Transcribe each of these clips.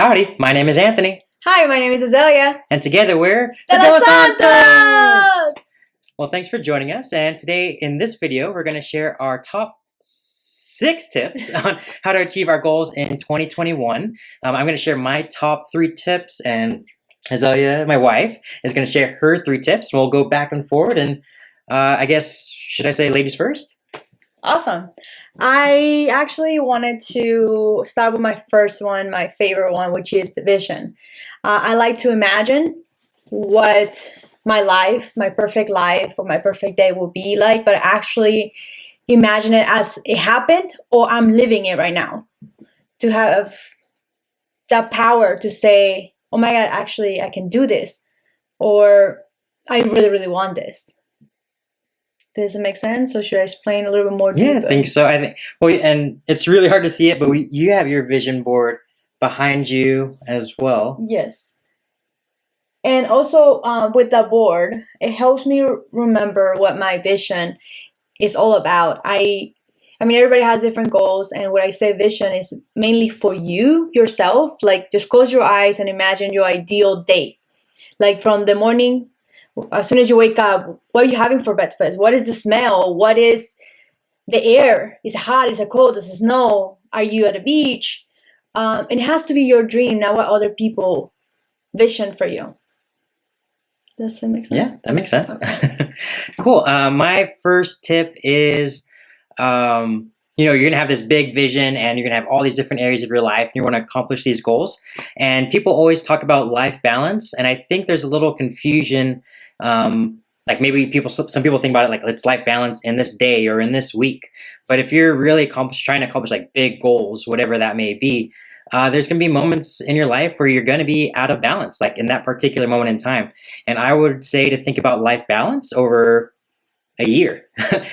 Howdy, my name is Anthony, Hi, my name is Azhalia. and together we're De los Santos! Well, thanks for joining us, and today in this video we're going to share our top 6 tips on how to achieve our goals in 2021. I'm going to share my top 3 tips, and Azhalia, my wife, is going to share her 3 tips. We'll go back and forward, and I guess, should I say ladies first? Awesome. I actually wanted to start with my first one, my favorite one, which is the vision. I like to imagine what my life, my perfect life, or my perfect day will be like, but actually imagine it as it happened or I'm living it right now. To have that power to say, oh my God, actually, I can do this, or I really, really want this. Does it make sense? So should I explain a little bit more? Yeah, I think so. I think and it's really hard to see it, but you have your vision board behind you as well. Yes. And also with the board, it helps me remember what my vision is all about. I mean, everybody has different goals, and what I say vision is mainly for you, yourself. Like, just close your eyes and imagine your ideal day. Like, from the morning, as soon as you wake up, what are you having for breakfast? What is the smell? What is the air? Is it hot? Is it cold? Does it snow? Are you at a beach? And it has to be your dream, not what other people vision for you. Does that make sense? Yeah, that makes sense. Okay. Cool. My first tip is, you're going to have this big vision and you're going to have all these different areas of your life and you want to accomplish these goals. And people always talk about life balance. And I think there's a little confusion. Like maybe some people think about it like it's life balance in this day or in this week. But if you're really trying to accomplish like big goals, whatever that may be, there's going to be moments in your life where you're going to be out of balance, like in that particular moment in time. And I would say to think about life balance over a year.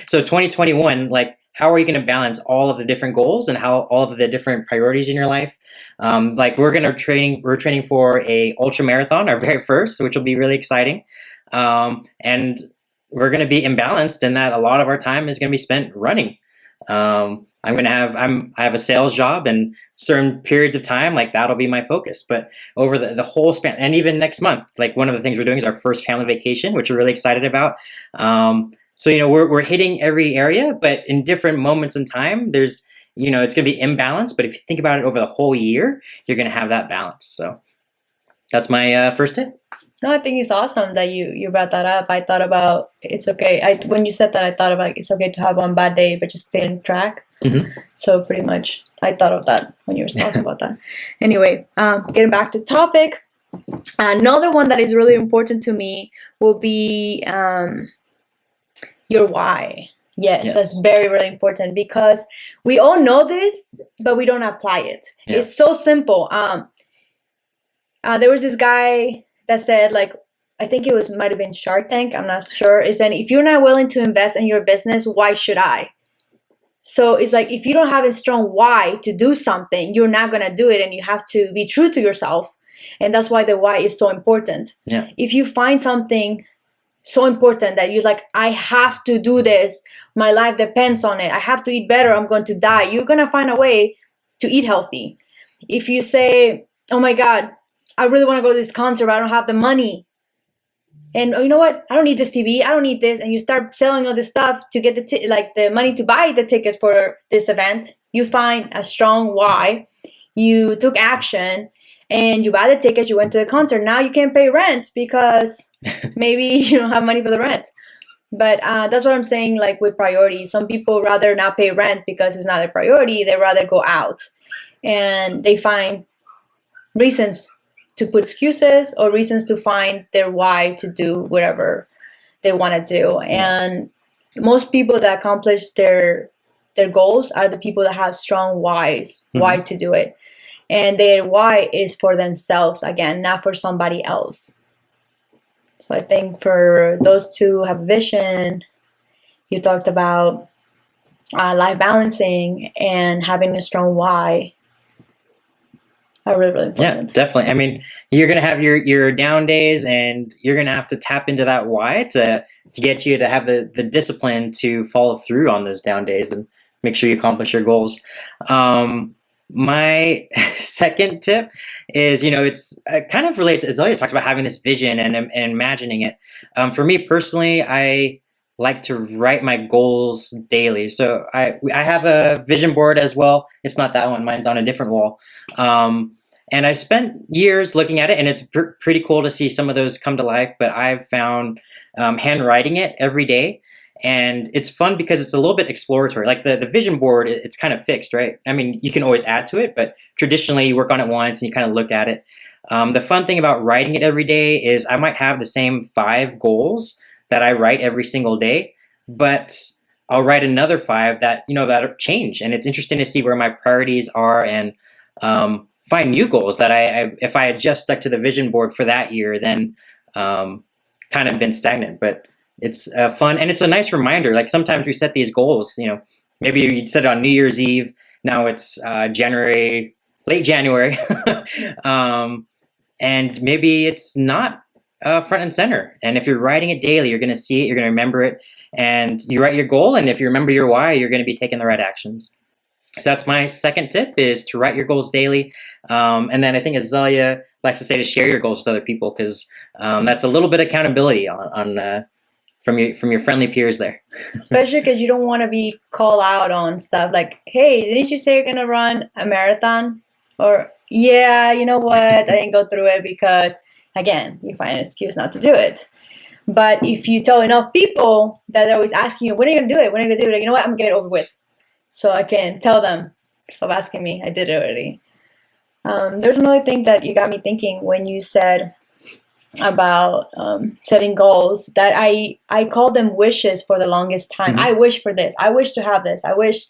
So 2021, like how are you going to balance all of the different goals and how all of the different priorities in your life? Like we're training for a ultra marathon, our very first, which will be really exciting. And we're going to be imbalanced in that a lot of our time is going to be spent running. I have a sales job and certain periods of time, like that'll be my focus, but over the whole span, and even next month, like one of the things we're doing is our first family vacation, which we're really excited about. So, we're hitting every area, but in different moments in time, there's, it's going to be imbalanced, but if you think about it over the whole year, you're going to have that balance. So that's my first tip. No, I think it's awesome that you brought that up. I thought about it's okay. When you said that, I thought about it's okay to have one bad day, but just stay on track. Mm-hmm. So pretty much, I thought of that when you were talking about that. Anyway, getting back to topic, another one that is really important to me will be your why. Yes, that's very, really important because we all know this, but we don't apply it. Yeah. It's so simple. There was this guy that said, like, I think might have been Shark Tank, I'm not sure, is that if you're not willing to invest in your business, why should I? So it's like, if you don't have a strong why to do something, you're not going to do it, and you have to be true to yourself. And that's why the why is so important. Yeah. If you find something so important that you're like, I have to do this, my life depends on it, I have to eat better, I'm going to die, you're going to find a way to eat healthy. If you say, oh my God, I really want to go to this concert, but I don't have the money. And you know what? I don't need this TV. I don't need this. And you start selling all this stuff to get the money to buy the tickets for this event. You find a strong why. You took action and you buy the tickets. You went to the concert. Now you can't pay rent because maybe you don't have money for the rent. But that's what I'm saying, like with priorities. Some people rather not pay rent because it's not a priority. They rather go out. And they find reasons to put excuses or reasons to find their why to do whatever they want to do. And most people that accomplish their goals are the people that have strong whys, why to do it. And their why is for themselves, again, not for somebody else. So I think for those two have vision, you talked about life balancing and having a strong why. Are really, really important. Yeah, definitely. I mean, you're going to have your down days and you're going to have to tap into that why to get you to have the discipline to follow through on those down days and make sure you accomplish your goals. My second tip is, it's kind of related to Azalea talks about having this vision and imagining it. For me personally, I like to write my goals daily. So I have a vision board as well. It's not that one. Mine's on a different wall. And I spent years looking at it, and it's pretty cool to see some of those come to life. But I've found handwriting it every day, and it's fun because it's a little bit exploratory. Like the vision board, it's kind of fixed, right? I mean, you can always add to it, but traditionally you work on it once and you kind of look at it. The fun thing about writing it every day is I might have the same 5 goals that I write every single day, but I'll write another 5 that that change, and it's interesting to see where my priorities are, and find new goals that I if I had just stuck to the vision board for that year, then kind of been stagnant. But it's fun, and it's a nice reminder. Like sometimes we set these goals, maybe you set it on New Year's Eve. Now it's January, late January, and maybe it's not front and center. And if you're writing it daily, you're going to see it, you're going to remember it, and you write your goal. And if you remember your why, you're going to be taking the right actions. So that's my second tip, is to write your goals daily. And then I think Azalea likes to say to share your goals with other people, because that's a little bit of accountability on from your friendly peers there. Especially because you don't want to be called out on stuff like, hey, didn't you say you're going to run a marathon? Or, yeah, you know what? I didn't go through it because, again, you find an excuse not to do it. But if you tell enough people that they're always asking you, when are you going to do it? When are you going to do it? Like, you know what? I'm going to get it over with. So I can tell them, stop asking me. I did it already. There's another thing that you got me thinking when you said about setting goals, that I call them wishes for the longest time. Mm-hmm. I wish for this. I wish to have this. I wish.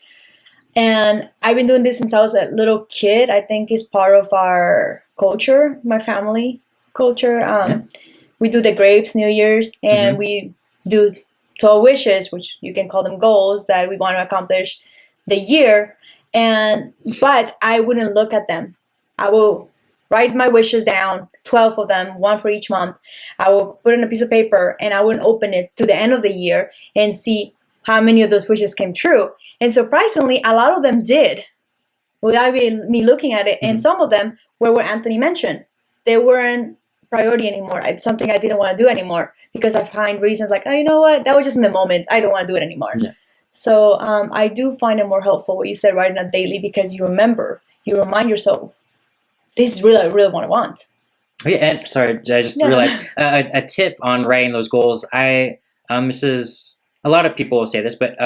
And I've been doing this since I was a little kid. I think it's part of our culture, my family culture. We do the grapes New Year's, and Mm-hmm. we do 12 wishes, which you can call them goals that we want to accomplish the year. But I wouldn't look at them. I will write my wishes down, 12 of them, one for each month. I will put it in a piece of paper, and I wouldn't open it to the end of the year and see how many of those wishes came true. And surprisingly, a lot of them did, without me looking at it. Mm-hmm. And some of them were what Anthony mentioned. They weren't priority anymore. It's something I didn't want to do anymore because I find reasons like, oh, you know what? That was just in the moment. I don't want to do it anymore. Yeah. So I do find it more helpful what you said, writing it daily, because you remind yourself, this is really, I really want. Oh, yeah, and sorry, I just realized a tip on writing those goals. This is, a lot of people will say this, but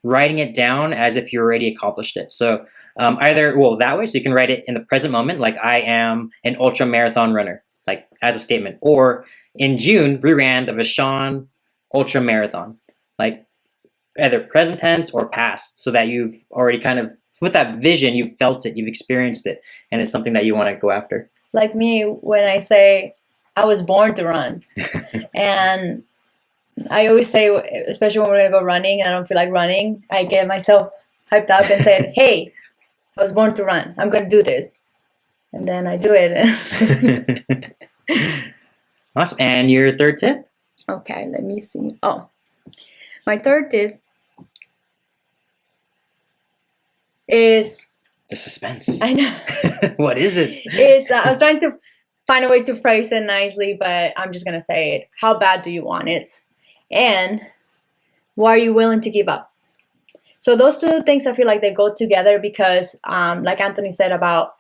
writing it down as if you already accomplished it. So that way, so you can write it in the present moment, like I am an ultra marathon runner, like as a statement, or in June we ran the Vashon ultra marathon, like either present tense or past, so that you've already kind of, with that vision, you've felt it, you've experienced it, and it's something that you want to go after. Like me, when I say I was born to run, and I always say, especially when we're going to go running and I don't feel like running, I get myself hyped up and say, hey, I was born to run. I'm going to do this. And then I do it. Awesome. And your third tip? Okay, let me see. Oh, my third tip is... The suspense. I know. What is it? I was trying to find a way to phrase it nicely, but I'm just going to say it. How bad do you want it? And what are you willing to give up? So those two things, I feel like they go together because, like Anthony said about,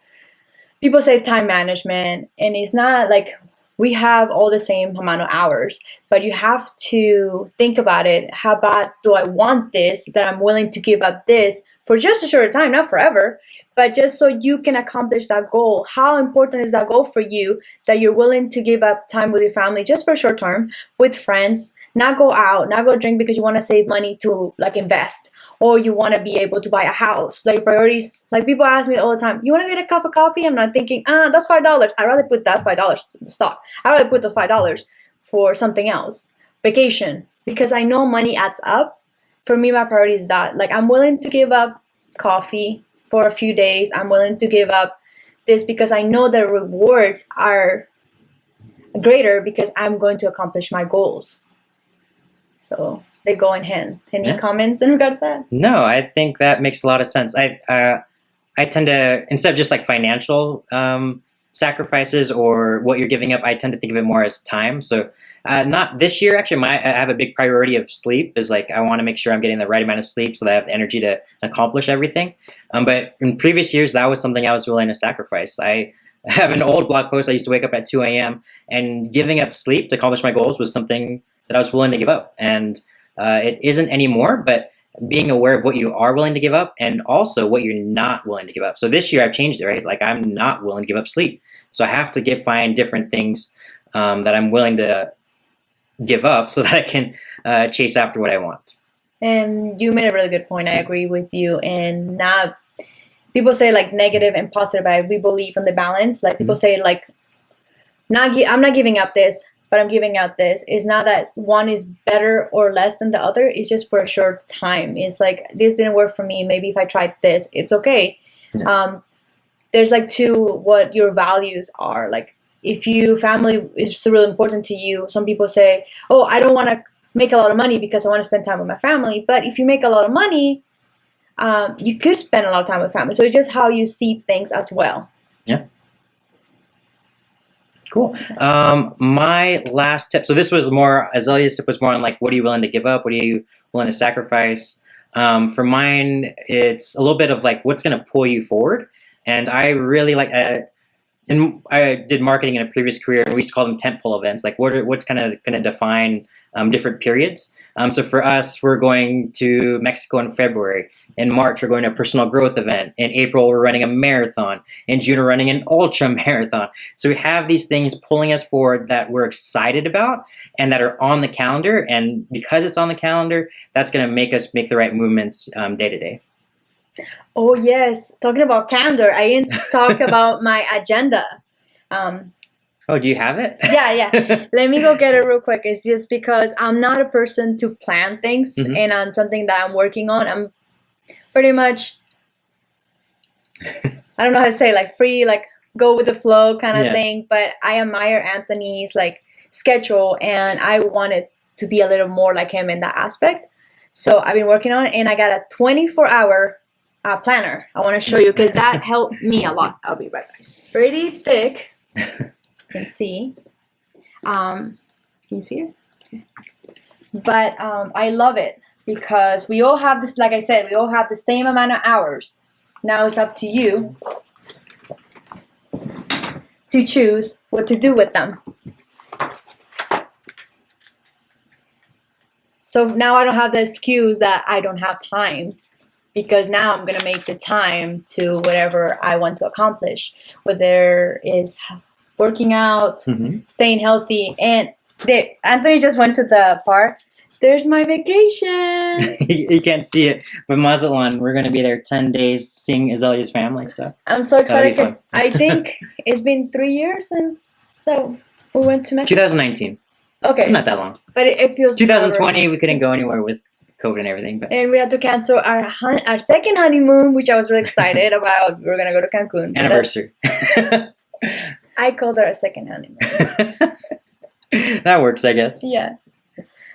people say time management, and it's not like we have all the same amount of hours, but you have to think about it. How bad do I want this, that I'm willing to give up this for just a short time, not forever, but just so you can accomplish that goal? How important is that goal for you that you're willing to give up time with your family just for short term, with friends, not go out, not go drink because you want to save money to like invest, or you want to be able to buy a house? Like priorities, like people ask me all the time, you want to get a cup of coffee? I'm not thinking, that's $5. I'd rather put that $5 in stock. I'd rather put the $5 for something else, vacation, because I know money adds up. For me, my priority is that. Like, I'm willing to give up coffee for a few days. I'm willing to give up this because I know the rewards are greater because I'm going to accomplish my goals. So they go in hand. Any comments in regards to that? No, I think that makes a lot of sense. I tend to, instead of just like financial sacrifices or what you're giving up, I tend to think of it more as time. So not this year, actually, I have a big priority of sleep. Is like I want to make sure I'm getting the right amount of sleep so that I have the energy to accomplish everything. But in previous years, that was something I was willing to sacrifice. I have an old blog post. I used to wake up at 2 a.m. and giving up sleep to accomplish my goals was something that I was willing to give up. And it isn't anymore, but being aware of what you are willing to give up and also what you're not willing to give up. So this year I've changed it, right? Like I'm not willing to give up sleep. So I have to find different things that I'm willing to give up so that I can chase after what I want. And you made a really good point. I agree with you. And not people say like negative and positive. We believe in the balance. Like people say like, I'm not giving up this, but I'm giving out this. It's not that one is better or less than the other. It's just for a short time. It's like, this didn't work for me. Maybe if I tried this, it's okay. Yeah. There's like what your values are. Like if family is really important to you, some people say, oh, I don't want to make a lot of money because I want to spend time with my family. But if you make a lot of money, you could spend a lot of time with family. So it's just how you see things as well. Yeah. Cool. My last tip. So this was more, Azhalia's tip was more on like, what are you willing to give up? What are you willing to sacrifice? For mine, it's a little bit of like, what's going to pull you forward? And I really like, and I did marketing in a previous career, and we used to call them tentpole events. Like what's kind of going to define different periods. So for us, we're going to Mexico in February. In March, we're going to a personal growth event. In April, we're running a marathon. In June, we're running an ultra marathon. So we have these things pulling us forward that we're excited about and that are on the calendar. And because it's on the calendar, that's going to make us make the right movements day to day. Oh, yes. Talking about calendar, I didn't talk about my agenda. Oh, do you have it? Yeah. Let me go get it real quick. It's just because I'm not a person to plan things, and on something that I'm working on, I'm pretty much, I don't know how to say, like free, like go with the flow kind of thing. But I admire Anthony's like schedule, and I wanted to be a little more like him in that aspect. So I've been working on it, and I got a 24-hour planner. I want to show you because that helped me a lot. I'll be right back. It's pretty thick. You can see. Can you see it? Okay. But I love it because we all have this, like I said, we all have the same amount of hours. Now it's up to you to choose what to do with them. So now I don't have the excuse that I don't have time, because now I'm going to make the time to whatever I want to accomplish, whether it's working out, staying healthy. And Anthony just went to the park. There's my vacation. You can't see it, but Mazatlan, we're going to be there 10 days seeing Azhalia's family. So I'm so excited because I think it's been 3 years since we went to Mexico. 2019. Okay. So not that long. But it feels 2020, we couldn't go anywhere with COVID and everything. And we had to cancel our second honeymoon, which I was really excited about. We were going to go to Cancun. Anniversary. I called her a second honeymoon. That works, I guess. Yeah.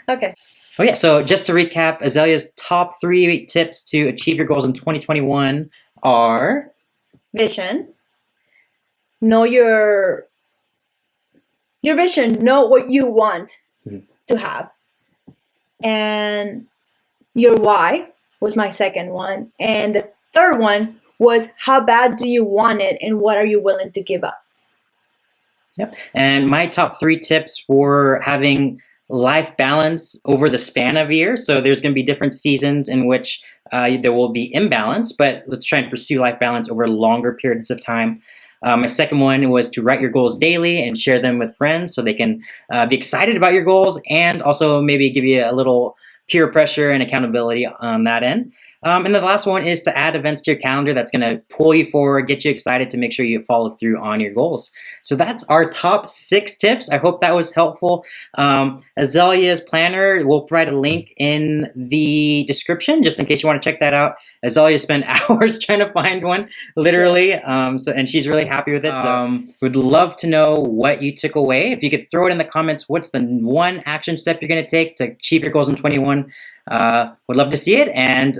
Okay. Oh, yeah. So just to recap, Azhalia's top 3 tips to achieve your goals in 2021 are... Vision. Know your vision. Know what you want to have. And your why was my second one. And the third one was how bad do you want it and what are you willing to give up? Yep. And my top 3 tips for having life balance over the span of a year. So there's going to be different seasons in which there will be imbalance, but let's try and pursue life balance over longer periods of time. My second one was to write your goals daily and share them with friends so they can be excited about your goals and also maybe give you a little peer pressure and accountability on that end. And then the last one is to add events to your calendar that's going to pull you forward, get you excited to make sure you follow through on your goals. So that's our top 6 tips. I hope that was helpful. Azhalia's planner, we'll provide a link in the description just in case you want to check that out. Azhalia spent hours trying to find one, literally. And she's really happy with it. So would love to know what you took away. If you could throw it in the comments, what's the one action step you're going to take to achieve your goals in 21? Would love to see it. And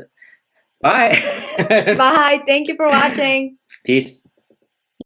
Bye. Bye. Thank you for watching. Peace.